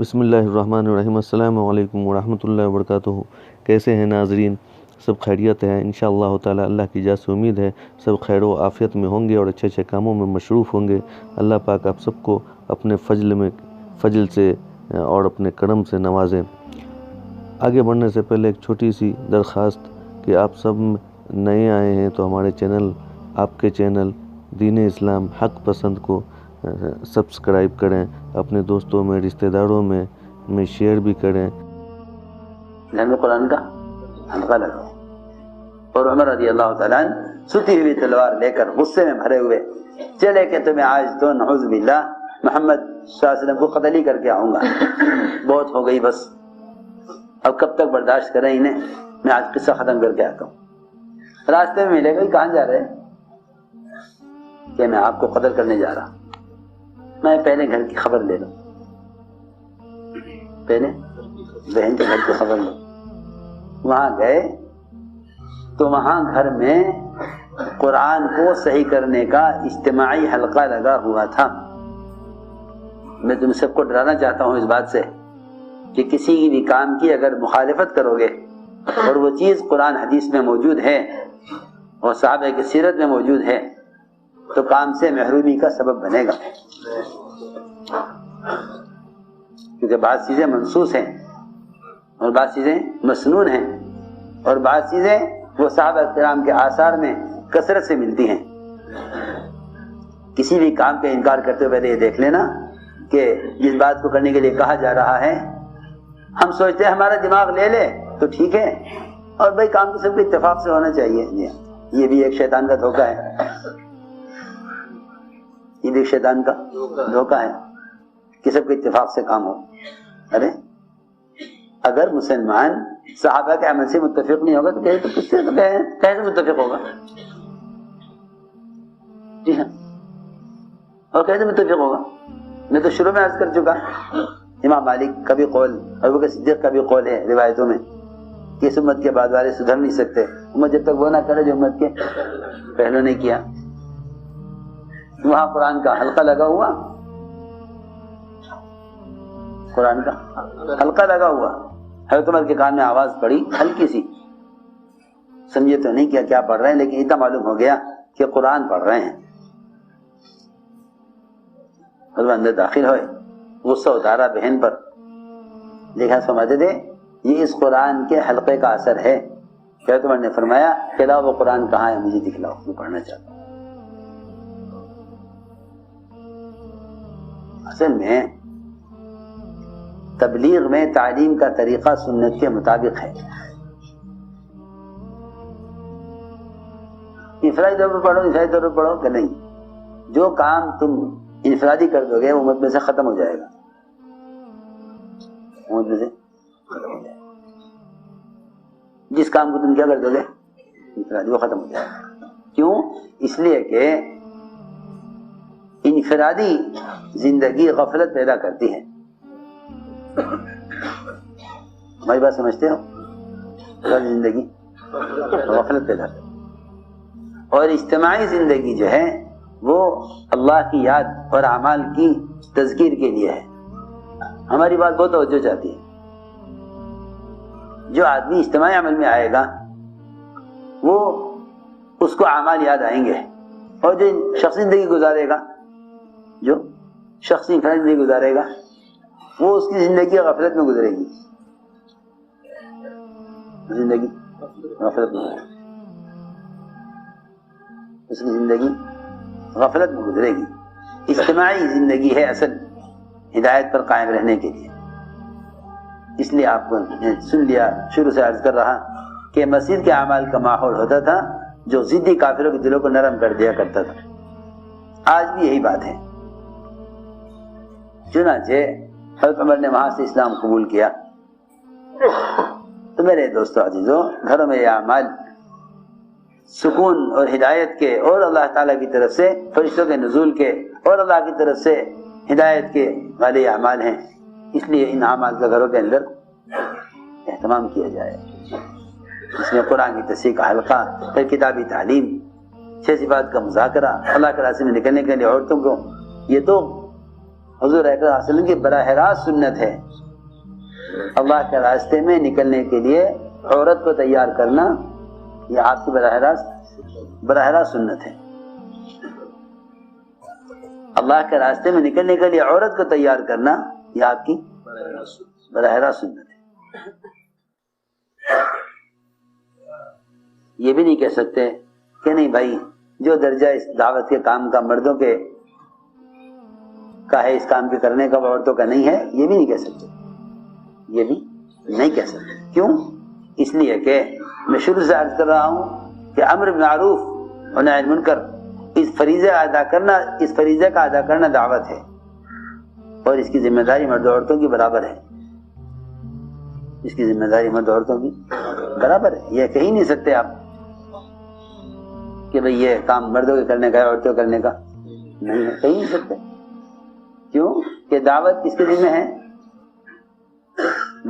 بسم اللہ الرحمن الرحیم۔ السلام علیکم ورحمۃ اللہ وبرکاتہ۔ کیسے ہیں ناظرین؟ سب خیریت ہے انشاءاللہ تعالی۔ اللہ کی جا سے امید ہے سب خیر و عافیت میں ہوں گے اور اچھے اچھے کاموں میں مصروف ہوں گے۔ اللہ پاک آپ سب کو اپنے فضل سے اور اپنے کرم سے نوازیں۔ آگے بڑھنے سے پہلے ایک چھوٹی سی درخواست کہ آپ سب نئے آئے ہیں تو ہمارے چینل، آپ کے چینل دین اسلام حق پسند کو سبسکرائب کریں، اپنے دوستوں میں، رشتہ داروں میں شیئر بھی کریں۔ گھر میں قرآن کا حلقہ لگاؤ۔ اور عمر رضی اللہ تعالیٰ عنہ ستی ہوئی تلوار لے کر غصے میں بھرے ہوئے چلے کہ تمہیں آج تو نعوذ باللہ محمد صلی اللہ علیہ وسلم کو قتل ہی کر کے آؤں گا، بہت ہو گئی بس، اب کب تک برداشت کریں انہیں، میں آج قصہ ختم کر کے آتا ہوں۔ راستے میں ملے گا، کہاں جا رہے کہ میں آپ کو قتل کرنے جا رہا، میں پہلے گھر کی خبر لے لوں، پہلے بہن کے گھر کی خبر لوں۔ وہاں گئے تو وہاں گھر میں قرآن کو صحیح کرنے کا اجتماعی حلقہ لگا ہوا تھا۔ میں تم سب کو ڈرانا چاہتا ہوں اس بات سے کہ کسی بھی کام کی اگر مخالفت کرو گے اور وہ چیز قرآن حدیث میں موجود ہے اور صحابہ کی سیرت میں موجود ہے تو کام سے محرومی کا سبب بنے گا، کیونکہ بعض چیزیں منسوخ ہیں اور بعض چیزیں مسنون ہیں اور بعض چیزیں وہ صحابہ کرام کے آثار میں کثرت سے ملتی ہیں۔ کسی بھی کام کا انکار کرتے ہوئے پہلے یہ دیکھ لینا کہ جس بات کو کرنے کے لیے کہا جا رہا ہے ہم سوچتے ہیں ہمارا دماغ لے لے تو ٹھیک ہے، اور بھائی کام تو سب کے اتفاق سے ہونا چاہیے۔ یہ بھی ایک شیطان کا دھوکہ ہے، یہ بھی ایک شیطان کا دھوکہ ہے کہ سب کے اتفاق سے کام ہو۔ ارے اگر مسلمان صحابہ کے عمل سے متفق نہیں ہوگا تو کیسے متفق ہوگا؟ جی ہاں، اور کیسے متفق ہوگا؟ میں تو شروع میں عرض کر چکا، امام مالک کا بھی قول، ابو بکر صدیق کا بھی قول ہے روایتوں میں کہ اس امت کے بعد والے سدھر نہیں سکتے، امت جب تک وہ نہ کرے جو امت کے پہلو نے کیا۔ وہاں قرآن کا حلقہ لگا ہوا، قرآن کا حلقہ لگا ہوا، حضرت عمر کے کان میں آواز پڑی ہلکی سی، سمجھے تو نہیں کیا پڑھ رہے ہیں، لیکن اتنا معلوم ہو گیا کہ قرآن پڑھ رہے ہیں۔ حضرت اندر داخل ہوئے، غصہ اتارا بہن پر، دیکھا سمجھتے تھے یہ اس قرآن کے حلقے کا اثر ہے۔ حضرت عمر نے فرمایا کہ لاؤ وہ قرآن کہاں ہے، مجھے دکھلاؤ، میں پڑھنا چاہتا ہوں۔ اصل میں تبلیغ میں تعلیم کا طریقہ سنت کے مطابق ہے۔ انفرادی طور پر پڑھو، انفرادی طور پر پڑھو کہ نہیں، جو کام تم انفرادی کر دو گے وہ امت میں سے ختم ہو جائے گا، امت میں سے ختم ہو جائے گا۔ جس کام کو تم کیا کر دو گے انفرادی، وہ ختم ہو جائے گا۔ کیوں؟ اس لیے کہ انفرادی زندگی غفلت پیدا کرتی ہے۔ ہماری بات سمجھتے ہو؟ زندگی غفلت پیدا کرتی ہے، اور اجتماعی زندگی جو ہے وہ اللہ کی یاد اور اعمال کی تذکیر کے لیے ہے۔ ہماری بات بہت توجہ چاہتی ہے۔ جو آدمی اجتماعی عمل میں آئے گا وہ اس کو اعمال یاد آئیں گے، اور جو شخصی زندگی گزارے گا، جو شخصی انفرادی زندگی گزارے گا وہ اس کی زندگی غفلت میں گزرے گی، زندگی غفلت میں گزرے گی، اس کی زندگی غفلت میں گزرے گی۔ اجتماعی زندگی ہے اصل ہدایت پر قائم رہنے کے لیے۔ اس لیے آپ کو سن لیا، شروع سے عرض کر رہا کہ مسجد کے اعمال کا ماحول ہوتا تھا جو ضدی کافروں کے دلوں کو نرم کر دیا کرتا تھا۔ آج بھی یہی بات ہے۔ چنانچہ حضرت عمر نے وہاں سے اسلام قبول کیا۔ تو میرے دوستو عزیزو، گھروں میں یہ اعمال سکون اور ہدایت کے اور اللہ تعالیٰ کی طرف سے فرشتوں کے نزول کے اور اللہ کی طرف سے ہدایت کے والے اعمال ہیں، اس لیے ان اعمال کا گھروں کے اندر اہتمام کیا جائے۔ اس میں قرآن کی تصحیح کا حلقہ، پھر کتابی تعلیم، 6 صفات کا مذاکرہ، اللہ کے راستے میں نکلنے کے لیے عورتوں کو، یہ تو حضور اکرم صلی اللہ علیہ وسلم کی براہ راست سنت ہے اللہ کے راستے میں نکلنے کے لیے عورت کو تیار کرنا یہ آپ کی براہ راست سنت ہے. اللہ کے راستے میں نکلنے کے لیے عورت کو تیار کرنا یہ آپ کی براہ راست سنت ہے. یہ بھی نہیں کہہ سکتے کہ نہیں بھائی جو درجہ اس دعوت کے کام کا مردوں کے کا ہے اس کام کے کرنے کا عورتوں کا نہیں ہے. یہ بھی نہیں کہہ سکتے, یہ بھی نہیں کہہ سکتے. کیوں؟ اس لیے کہ میں شروع سے عرض کر رہا ہوں کہ امر بالمعروف و نہی عن المنکر اس فریضے کا ادا کرنا دعوت ہے, اور اس کی ذمہ داری مرد و عورتوں کی برابر ہے. اس کی ذمہ داری مرد و عورتوں کی برابر ہے. یہ کہہ ہی نہیں سکتے آپ کہ بھئی یہ کام مردوں کے کرنے کا ہے عورتوں کے کرنے کا نہیں ہے, کہہ ہی نہیں سکتے. کیوں کہ دعوت کس کے ذمہ ہے؟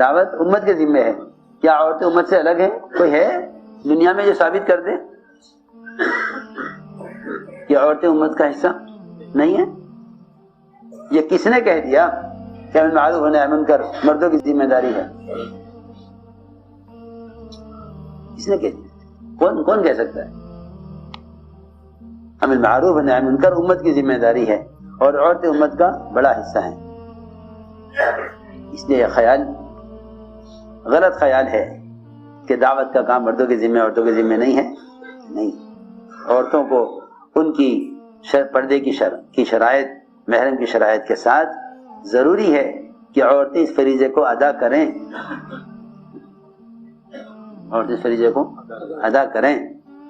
دعوت امت کے ذمہ ہے. کیا عورتیں امت سے الگ ہیں؟ کوئی ہے دنیا میں جو ثابت کر دے کہ عورتیں امت کا حصہ نہیں ہے؟ یہ کس نے کہہ دیا کہ امر بالمعروف و نہی عن المنکر مردوں کی ذمہ داری ہے؟ کس نے کہہ دیا؟ کون کہہ سکتا ہے؟ امر بالمعروف و نہی عن المنکر امت کی ذمہ داری ہے اور عورتیں امت کا بڑا حصہ ہیں. اس لیے خیال غلط خیال ہے کہ دعوت کا کام مردوں کے ذمہ عورتوں کے ذمہ نہیں ہے. نہیں, عورتوں کو ان کی پردے کی شرائط, محرم کی شرائط کے ساتھ ضروری ہے کہ عورتیں اس فریضے کو ادا کریں. عورتیں اس فریضے کو ادا کریں.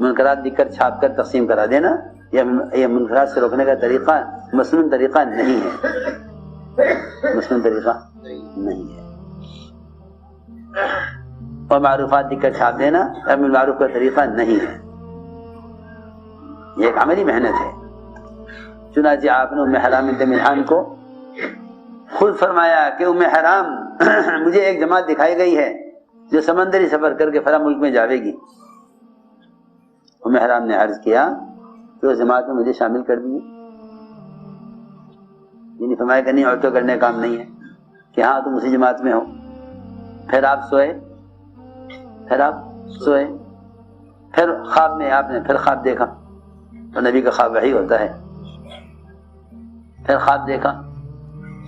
منکرات لکھ کر چھاپ کر تقسیم کرا دینا یہ منکرات سے روکنے کا طریقہ مسنون طریقہ نہیں ہے. مسنون طریقہ نہیں ہے. اور معروفات لکھ کر چھاپ دینا امر بالمعروف کا طریقہ نہیں ہے. یہ ایک عملی محنت ہے. چنانچہ آپ نے ام حرام بنت ملحان کو خود فرمایا کہ ام حرام مجھے ایک جماعت دکھائی گئی ہے جو سمندری سفر کر کے فلاں ملک میں جاوے گی. ام حرام نے عرض کیا کہ اس جماعت میں مجھے شامل کر دیے. یعنی فرمایا کہ نہیں عورتوں کرنے کا کام نہیں ہے کہ ہاں تم اسی جماعت میں ہو. پھر آپ سوئے, پھر خواب میں آپ نے پھر خواب دیکھا, تو نبی کا خواب وحی ہوتا ہے. پھر خواب دیکھا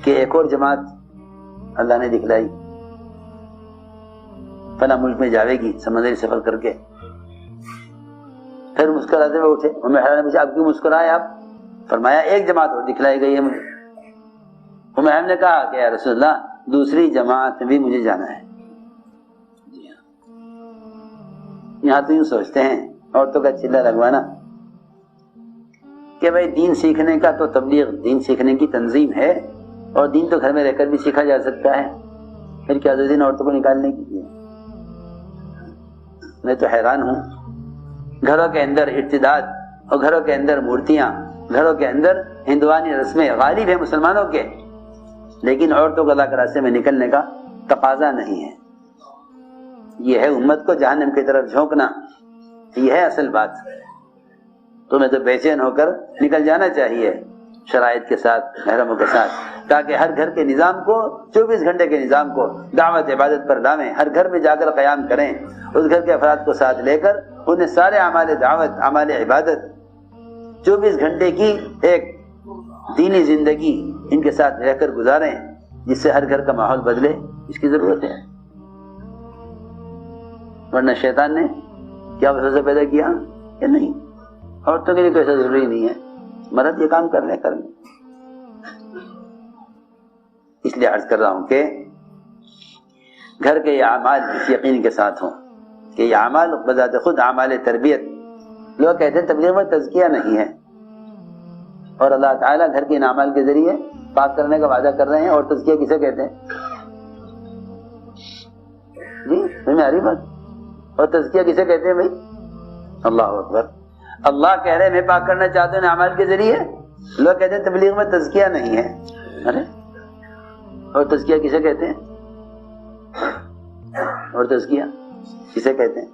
کہ ایک اور جماعت اللہ نے دکھلائی فلاں ملک میں جاوے گی سمندری سفر کر کے. پھر مسکراتے ہوئے اٹھے. ام حرام نے پوچھا آپ کیوں مسکرائے آپ؟ فرمایا ایک جماعت اور دکھلائی گئی ہے مجھے. ام حرام نے کہا کہ یا رسول اللہ دوسری جماعت میں بھی مجھے جانا ہے. یہاں تو یوں سوچتے ہیں عورتوں کا چلہ لگوانا کہ بھائی دین سیکھنے کا تو تبلیغ دین سیکھنے کی تنظیم ہے اور دین تو گھر میں رہ کر بھی سیکھا جا سکتا ہے, پھر کیا دین عورتوں کو نکالنے کی لیے؟ میں تو حیران ہوں. گھروں کے اندر ارتداد اور گھروں کے اندر مورتیاں, گھروں کے اندر ہندوانی رسمیں غالب ہیں مسلمانوں کے, لیکن عورتوں کو اللہ کے راستے میں نکلنے کا تقاضا نہیں ہے. یہ ہے امت کو جہنم کی طرف جھونکنا. یہ ہے اصل بات. تمہیں تو بے چین ہو کر نکل جانا چاہیے شرائط کے ساتھ, محرموں کے ساتھ, تاکہ ہر گھر کے نظام کو 24 گھنٹے کے نظام کو دعوت عبادت پر ڈالیں. ہر گھر میں جا کر قیام کریں, اس گھر کے افراد کو ساتھ لے کر انہیں سارے اعمال دعوت, اعمال عبادت 24 گھنٹے کی ایک دینی زندگی ان کے ساتھ رہ کر گزاریں, جس سے ہر گھر کا ماحول بدلے. اس کی ضرورت ہے. ورنہ شیطان نے کیا وسوسہ پیدا کیا کہ نہیں عورتوں کے لیے کوئی ایسا ضروری نہیں ہے, مرد یہ کام کر لیں. اس لیے عرض کر رہا ہوں کہ گھر کے یہ اعمال اس یقین کے ساتھ ہوں کہ یہ اعمال بذات خود اعمال تربیت. لوگ کہتے ہیں تبلیغ میں تزکیہ نہیں ہے, اور اللہ تعالیٰ گھر کے ان اعمال کے ذریعے پاک کرنے کا وعدہ کر رہے ہیں. اور تزکیہ کسے کہتے ہیں؟ جی سمجھ میں آ رہی بات؟ اور تزکیہ کسے کہتے ہیں بھائی؟ اللہ اکبر. اللہ کہہ رہے ہیں میں پاک کرنا چاہتا ہوں اعمال کے ذریعے. لوگ کہتے ہیں تبلیغ میں تزکیہ نہیں ہے. ارے اور تزکیہ کسے کہتے ہیں؟ اور تزکیہ کسے کہتے ہیں؟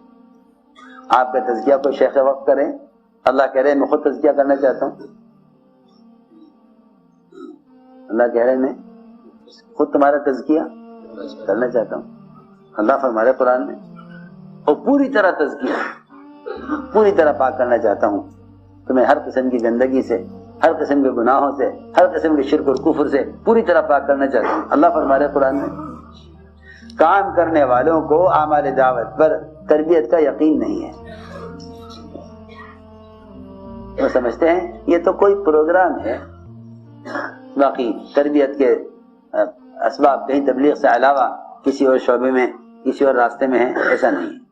آپ کا تزکیہ کوئی شیخ وقت کریں, اللہ کہہ رہے ہیں میں خود تزکیہ کرنا چاہتا ہوں. اللہ کہہ رہے ہیں میں خود تمہارا تزکیہ کرنا چاہتا ہوں. اللہ فرما رہے قرآن میں، اور پوری طرح تزکیہ، پوری طرح پاک کرنا چاہتا ہوں تمہیں ہر قسم کی گندگی سے، ہر قسم کے گناہوں سے، ہر قسم کے شرک اور کفر سے پوری طرح پاک کرنا چاہتا ہوں. اللہ فرما رہے قرآن میں کام کرنے والوں کو اعمال دعوت پر تربیت کا یقین نہیں ہے. وہ سمجھتے ہیں یہ تو کوئی پروگرام ہے، باقی تربیت کے اسباب کہیں تبلیغ سے علاوہ کسی اور شعبے میں، کسی اور راستے میں ہے، ایسا نہیں ہے.